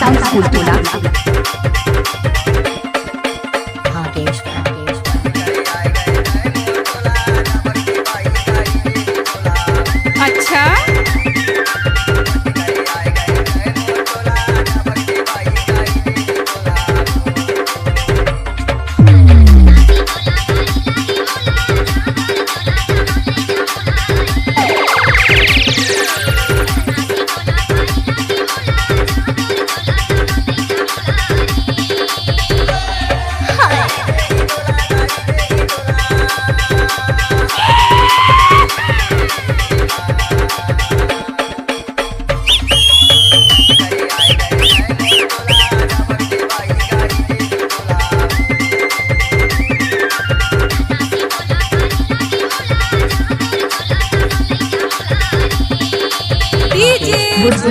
Sound school टोला। अच्छा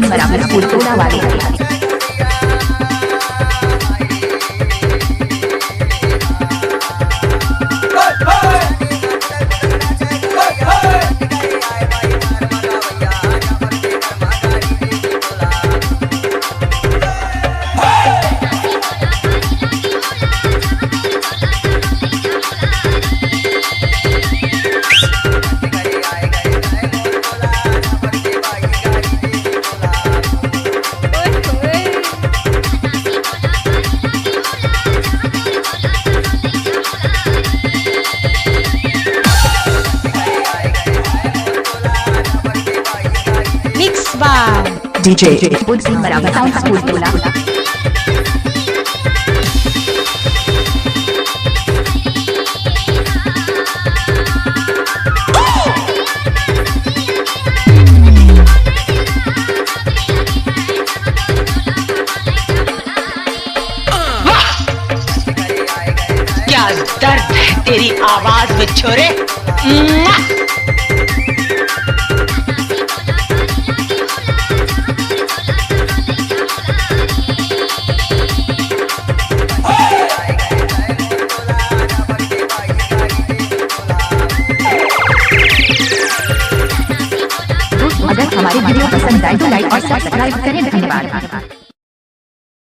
बराबर स्कूल टोला वाले। DJ बराबर साउंड स्कूल टोला। क्या दर्द है तेरी आवाज में छोरे। अगर हमारी वीडियो पसंद आए तो लाइक और सब्सक्राइब करें। धन्यवाद।